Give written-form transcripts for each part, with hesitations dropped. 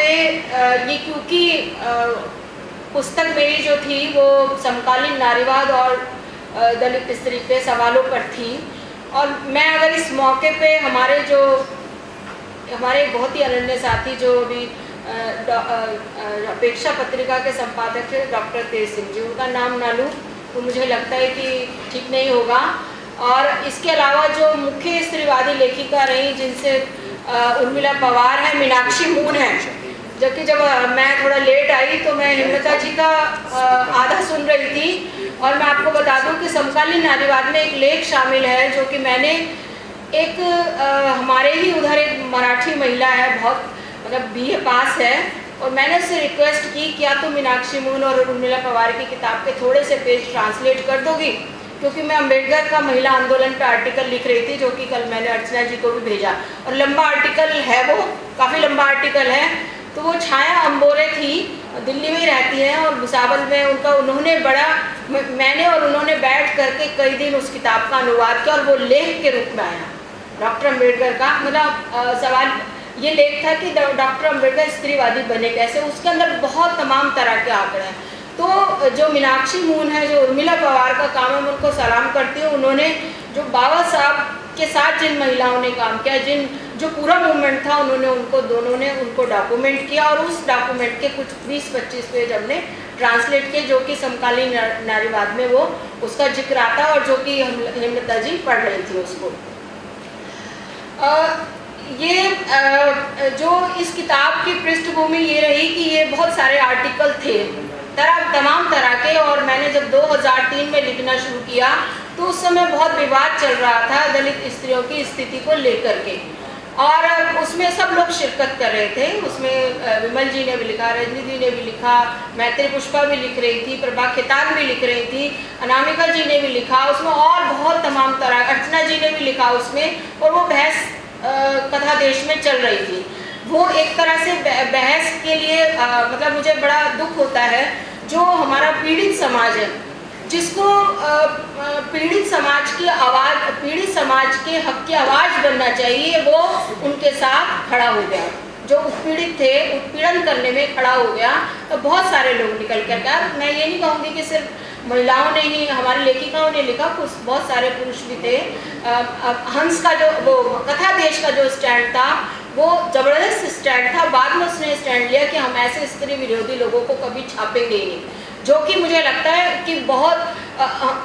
पे ये क्योंकि पुस्तक मेरी जो थी वो समकालीन नारीवाद और दलित स्त्री पे सवालों पर थी, और मैं अगर इस मौके पे हमारे बहुत ही अनन्य साथी जो अभी अपेक्षा पत्रिका के संपादक है डॉक्टर तेज सिंह जी, उनका नाम ना लूँ तो मुझे लगता है कि ठीक नहीं होगा। और इसके अलावा जो मुख्य स्त्रीवादी लेखिका रही जिनसे उर्मिला पवार है, मीनाक्षी मून है, जबकि जब मैं थोड़ा लेट आई तो मैं हेमलता जी का आधा सुन रही थी। और मैं आपको बता दूं कि समकालीन नारीवाद में एक लेख शामिल है जो कि मैंने एक हमारे ही उधर एक मराठी महिला है, बहुत मतलब BA पास है, और मैंने उससे रिक्वेस्ट की क्या तुम मीनाक्षी मून और उर्मिला पवार की किताब के थोड़े से पेज ट्रांसलेट कर दोगी, क्योंकि मैं अम्बेडकर का महिला आंदोलन पर आर्टिकल लिख रही थी जो कि कल मैंने अर्चना जी को भी भेजा, और लंबा आर्टिकल है, वो काफ़ी लंबा आर्टिकल है। तो वो छाया अंबोरे थी, दिल्ली में ही रहती हैं, और भुसावल में मैंने और उन्होंने बैठ करके कई दिन उस किताब का अनुवाद किया, और वो लेख के रूप में आया डॉक्टर अम्बेडकर का। मतलब सवाल ये लेख था कि डॉक्टर अम्बेडकर स्त्रीवादी बने कैसे, उसके अंदर बहुत तमाम तरह के आंकड़े हैं। तो जो मीनाक्षी मून है, जो उर्मिला पवार का काम है, मैं उनको सलाम करती हूँ। उन्होंने जो बाबा साहब के साथ जिन महिलाओं ने काम किया, जो पूरा मूवमेंट था, दोनों ने उनको डॉक्यूमेंट किया, और उस डॉक्यूमेंट के कुछ 20-25 पेज हमने ट्रांसलेट किए जो कि समकालीन नारीवाद में वो उसका जिक्र आता, और जो कि हेमलता जी पढ़ रही थी उसको। जो इस किताब की पृष्ठभूमि ये रही कि ये बहुत सारे आर्टिकल थे तमाम तरह के, और मैंने जब 2003 में लिखना शुरू किया तो उस समय बहुत विवाद चल रहा था दलित स्त्रियों की स्थिति को लेकर के, और उसमें सब लोग शिरकत कर रहे थे। उसमें विमल जी ने भी लिखा, रजनी जी ने भी लिखा, मैत्री पुष्पा भी लिख रही थी, प्रभा खेतान भी लिख रही थी, अनामिका जी ने भी लिखा उसमें, और बहुत तमाम तरह, अर्चना जी ने भी लिखा उसमें, और वो बहस कथा देश में चल रही थी। वो एक तरह से बहस के लिए मतलब मुझे बड़ा दुख होता है जो हमारा पीड़ित समाज है, जिसको पीड़ित समाज की आवाज़, पीड़ित समाज के हक की आवाज़ बनना चाहिए, वो उनके साथ खड़ा हो गया। जो उत्पीड़ित थे, उत्पीड़न करने में खड़ा हो गया, तो बहुत सारे लोग निकल कर गए। मैं ये नहीं कहूँगी कि सिर्फ महिलाओं ने ही, हमारी लेखिकाओं ने लिखा, कुछ बहुत सारे पुरुष भी थे। हंस का जो वो कथा देश का जो स्टैंड था वो ज़बरदस्त स्टैंड था। बाद में उसने स्टैंड लिया कि हम ऐसे स्त्री विरोधी लोगों को कभी छापेंगे ही नहीं, जो कि मुझे लगता है कि बहुत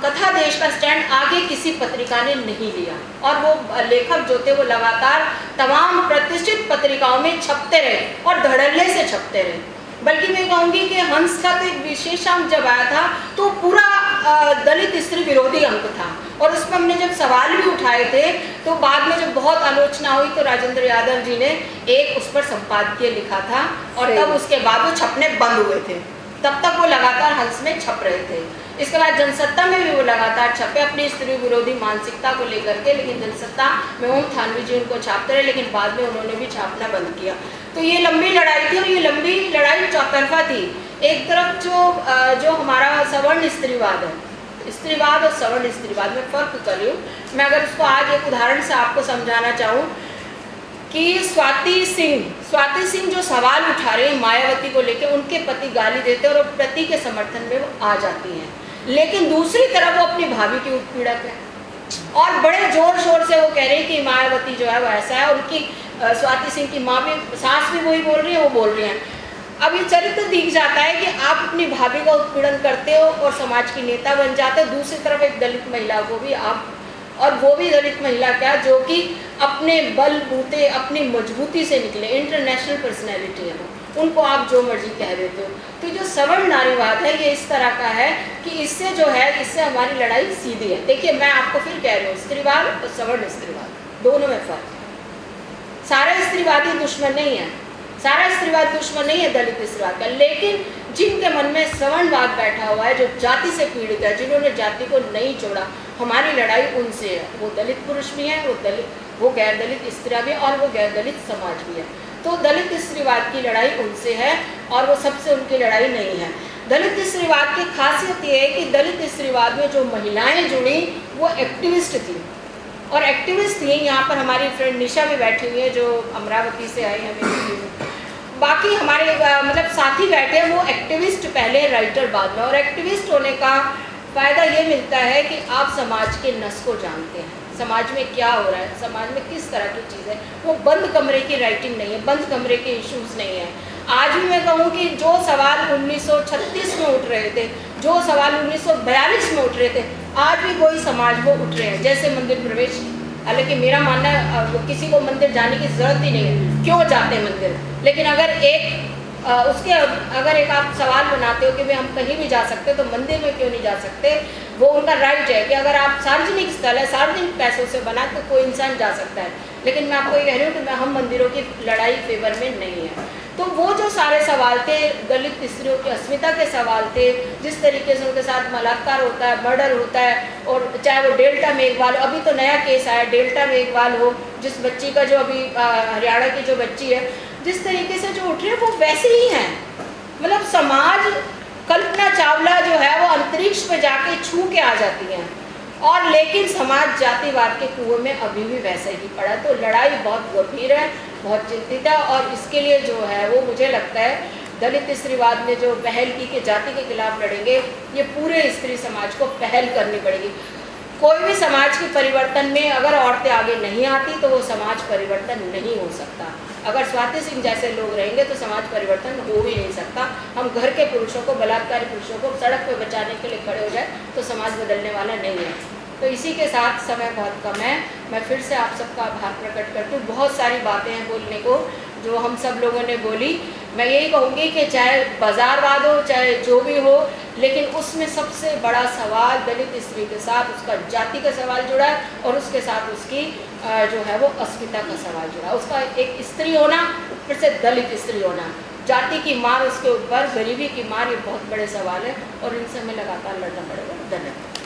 कथा देश का स्टैंड आगे किसी पत्रिका ने नहीं लिया, और वो लेखक जो थे वो लगातार तमाम प्रतिष्ठित पत्रिकाओं में छपते रहे और धड़ल्ले से छपते रहे। बल्कि मैं कहूँगी कि हंस का तो एक विशेष अंक जब आया था तो पूरा दलित स्त्री विरोधी अंक था, और उसमें हमने जब सवाल भी उठाए थे तो बाद में जब बहुत आलोचना हुई तो राजेंद्र यादव जी ने एक उस पर संपादकीय लिखा था, और तब उसके बाद वो छपने बंद हुए थे। तब तक वो लगातार हंस में छप रहे थे। इसके बाद जनसत्ता में भी वो लगातार छपे अपनी स्त्री विरोधी मानसिकता को लेकर के, लेकिन जनसत्ता में ओम थानवी जी उनको छापते रहे, लेकिन बाद में उन्होंने भी छापना बंद किया। तो ये लंबी लड़ाई थी, और ये लंबी लड़ाई चौतरफा थी। एक तरफ जो हमारा सवर्ण स्त्रीवाद है, स्त्रीवाद और सवर्ण स्त्रीवाद में फ़र्क कर रही हूँ मैं। अगर उसको आज एक उदाहरण से आपको समझाना चाहूँ कि स्वाति सिंह जो सवाल उठा रही हैं मायावती को लेकर, उनके पति गाली देते हैं और पति के समर्थन में वो आ जाती हैं, लेकिन दूसरी तरफ वो अपनी भाभी की उत्पीड़क है, और बड़े जोर शोर से वो कह रही है कि मायावती जो है वो ऐसा है, और उनकी स्वाति सिंह की माँ भी, सास भी वही बोल रही है, वो बोल रही हैं। अब ये चरित्र दिख जाता है कि आप अपनी भाभी का उत्पीड़न करते हो और समाज की नेता बन जाते हो, दूसरी तरफ एक दलित महिला को भी आप, और वो भी दलित महिला क्या जो कि अपने बलबूते, अपनी मजबूती से निकले, इंटरनेशनल पर्सनैलिटी है, उनको आप जो मर्जी कह देते हो। तो जो सवर्ण नारीवाद है ये इस तरह का है कि इससे जो है, इससे हमारी लड़ाई सीधी है। देखिए मैं आपको फिर कह रही हूँ, स्त्रीवाद और सवर्ण स्त्रीवाद दोनों में फर्क है। सारा स्त्रीवादी दुश्मन नहीं है, सारा स्त्रीवाद दुश्मन नहीं है दलित स्त्रीवाद का, लेकिन जिनके मन में सवर्णवाद बैठा हुआ है, जो जाति से पीड़ित है, जिन्होंने जाति को नहीं छोड़ा, हमारी लड़ाई उनसे है। वो दलित पुरुष भी हैं, वो गैर दलित स्त्रियाँ भी, और वो गैर दलित समाज भी है। तो दलित स्त्रीवाद की लड़ाई उनसे है, और वो सबसे उनकी लड़ाई नहीं है। दलित स्त्रीवाद की खासियत ये है कि दलित स्त्रीवाद में जो महिलाएं जुड़ी वो एक्टिविस्ट थी, और एक्टिविस्ट थी। यहाँ पर हमारी फ्रेंड निशा भी बैठी हुई है जो अमरावती से आई है, बाकी हमारे मतलब साथी बैठे हैं वो एक्टिविस्ट पहले, राइटर बाद में। और एक्टिविस्ट होने का फ़ायदा ये मिलता है कि आप समाज के नस को जानते हैं, समाज में क्या हो रहा है, समाज में किस तरह की चीज़ है। वो बंद कमरे की राइटिंग नहीं है, बंद कमरे के इश्यूज़ नहीं है। आज भी मैं कहूँ कि जो सवाल 1936 में उठ रहे थे, जो सवाल 1942 में उठ रहे थे, आज भी वही समाज वो उठ रहे हैं। जैसे मंदिर प्रवेश, हालांकि मेरा मानना है किसी को मंदिर जाने की ज़रूरत ही नहीं है, क्यों जाते हैं मंदिर। लेकिन अगर अगर एक आप सवाल बनाते हो कि भाई हम कहीं भी जा सकते तो मंदिर में क्यों नहीं जा सकते, वो उनका राइट है कि अगर आप सार्वजनिक स्थल है, सार्वजनिक पैसों से बना तो कोई इंसान जा सकता है। लेकिन मैं आपको ये कह रही हूँ कि हम मंदिरों की लड़ाई फेवर में नहीं है। तो वो जो सारे सवाल थे, दलित स्त्रियों की अस्मिता के सवाल थे, जिस तरीके से उनके साथ बलात्कार होता है, मर्डर होता है, और चाहे वो डेल्टा मेघवाल, अभी तो नया केस आया डेल्टा मेघवाल हो, जिस बच्ची का जो अभी हरियाणा की जो बच्ची है, जिस तरीके से जो उठ रही है वो वैसे ही हैं। मतलब समाज, कल्पना चावला जो है वो अंतरिक्ष पे जाके छू के आ जाती हैं, और लेकिन समाज जातिवाद के कुएं में अभी भी वैसे ही पड़ा। तो लड़ाई बहुत गंभीर है, बहुत चिंतित है, और इसके लिए जो है वो मुझे लगता है दलित स्त्रीवाद ने जो पहल की कि जाति के खिलाफ लड़ेंगे, ये पूरे स्त्री समाज को पहल करनी पड़ेगी। कोई भी समाज के परिवर्तन में अगर औरतें आगे नहीं आती तो वो समाज परिवर्तन नहीं हो सकता। अगर स्वाति सिंह जैसे लोग रहेंगे तो समाज परिवर्तन हो ही नहीं सकता। हम घर के पुरुषों को, बलात्कारी पुरुषों को सड़क पे बचाने के लिए खड़े हो जाए तो समाज बदलने वाला नहीं है। तो इसी के साथ, समय बहुत कम है, मैं फिर से आप सबका आभार प्रकट करती हूँ। बहुत सारी बातें हैं बोलने को जो हम सब लोगों ने बोली। मैं यही कहूँगी कि चाहे बाज़ारवाद हो, चाहे जो भी हो, लेकिन उसमें सबसे बड़ा सवाल दलित स्त्री के साथ उसका जाति का सवाल जुड़ा है, और उसके साथ उसकी जो है वो अस्मिता का सवाल जुड़ा है। उसका एक स्त्री होना, फिर से दलित स्त्री होना, जाति की मार उसके ऊपर, गरीबी की मार, ये बहुत बड़े सवाल है, और इनसे हमें लगातार लड़ना पड़ेगा। धन्यवाद।